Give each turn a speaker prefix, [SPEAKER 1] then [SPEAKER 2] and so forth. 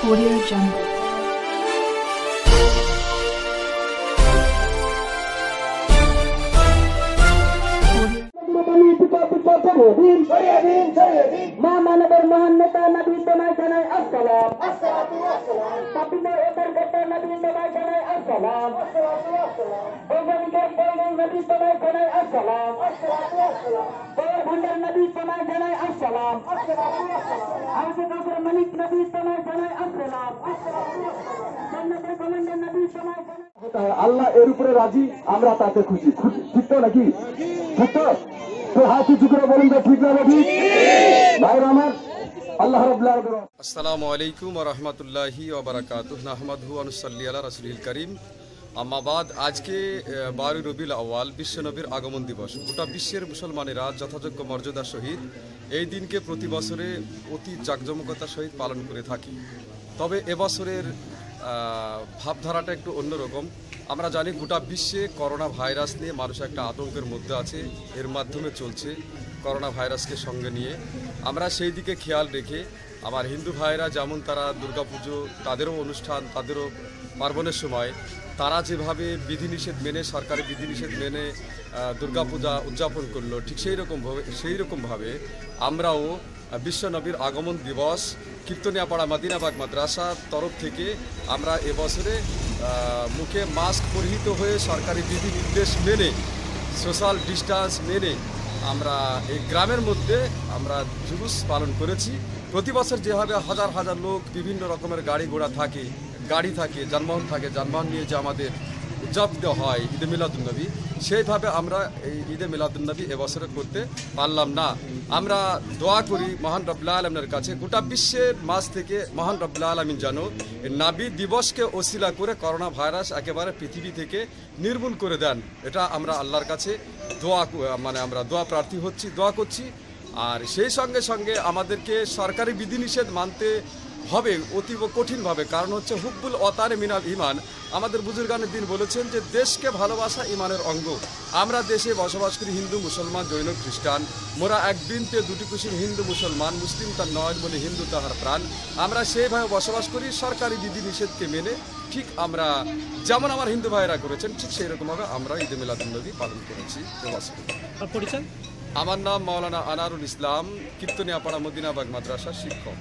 [SPEAKER 1] Audio Jungle.
[SPEAKER 2] মানবের মহান নেতা নবী তোমায় জানাই আসসালাম। পাপিদের অন্তর্গত নবী তোমায় জানাই আসসালাম। বৈজ্ঞানিকের বৈজ্ঞানিক নবী তোমায় জানাই আসসালাম। ভান্ডার নবী তোমায় জানাই আসসালাম। আমাদের কাপড় মালিক নবী তোমায় জানাই আসসালাম। জান্নাতের কমান্ডার নবী তোমায় জানাই
[SPEAKER 3] আল্লাহ এর উপরে রাজি, আমরা তাতে খুশি। ঠিক তো নাকি? ঠিক তো? হাত উঁচু করে বলুন তো, ঠিক না ঠিক? ভাইরা আমার, আল্লাহ রাব্বুল আলামিন।
[SPEAKER 4] আসসালামু আলাইকুম ওয়া রাহমাতুল্লাহি ওয়া বারাকাতুহু। নাহমাদুহু ওয়া নুসাল্লি আলা রাসূলিল কারীম। আম্মা বাদ, আজকে 12 রবিউল আউয়াল বিশ্ব নবীর আগমন দিবস। গোটা বিশ্বের মুসলমানেরা যথাযোগ্য মর্যাদার সহিত এই দিনকে প্রতি বছরে অতি জাঁকজমকতার সহিত পালন করে থাকি। তবে এবছরের ভাবধারাটা একটু অন্যরকম। আমরা জানি গোটা বিশ্বে করোনা ভাইরাস নিয়ে মানুষ একটা আতঙ্কের মধ্যে আছে, এর মাধ্যমে চলছে করোনা ভাইরাসকে সঙ্গে নিয়ে। আমরা সেই দিকে খেয়াল রেখে আমার হিন্দু ভাইরা যেমন তারা দুর্গাপুজো, তাদেরও অনুষ্ঠান, তাদেরও পার্বণের সময় তারা যেভাবে বিধিনিষেধ মেনে, সরকারি বিধিনিষেধ মেনে দুর্গাপূজা উদযাপন করলো, ঠিক সেই রকমভাবে আমরাও বিশ্ব নবীর আগমন দিবস কীর্তনিয়াপাড়া মদিনাবাগ মাদ্রাসার তরফ থেকে আমরা এবছরে মুখে মাস্ক পরিহিত হয়ে সরকারি বিধি নির্দেশ মেনে, সোশ্যাল ডিস্টেন্স মেনে আমরা এই গ্রামের মধ্যে আমরা জুলুস পালন করেছি। প্রতি বছর যেভাবে হাজার হাজার লোক, বিভিন্ন রকমের গাড়ি থাকে, যানবাহন নিয়ে যে আমাদের উদযাপিত হয় ঈদে মিলাদুন্নবী, সেইভাবে আমরা এই ঈদে মিলাদুন্নবী এবছরে করতে পারলাম না। আমরা দোয়া করি মহান রব্বুল আলামিনের কাছে, গোটা বিশ্বের মাঝ থেকে মহান রব্বুল আলামিন যেন নবী দিবসকে ওসিলা করে করোনা ভাইরাস একেবারে পৃথিবী থেকে নির্মূল করে দেন। এটা আমরা আল্লাহর কাছে আমরা দোয়া প্রার্থী হচ্ছি, দোয়া করছি। আর সেই সঙ্গে সঙ্গে আমাদেরকে সরকারি বিধিনিষেধ মানতে হবে অতীব কঠিনভাবে, কারণ হচ্ছে হুব্বুল ওয়াতানে মিনাল ইমান। আমাদের বুজুর্গানের দিন বলেছেন যে দেশকে ভালোবাসা ইমানের অঙ্গ। আমরা দেশে বসবাস করি হিন্দু, মুসলমান, জৈন, খ্রিস্টান। মোরা এক বৃন্তে দুটি কুসুম, হিন্দু মুসলমান, মুসলিম তার নয় বলে হিন্দু তাহার প্রাণ। আমরা সেইভাবে বসবাস করি সরকারি বিধিনিষেধকে মেনে। ঠিক আমরা যেমন আমার হিন্দু ভাইয়েরা করেছেন, ঠিক সেই রকমভাবে আমরা ঈদে মিলাদুন্নবী পালন করেছি এবছর।
[SPEAKER 5] পরিচয়?
[SPEAKER 4] আমার নাম মাওলানা আনারুল ইসলাম, কীর্তনিয়াপাড়া মদিনাবাগ মাদ্রাসার শিক্ষক।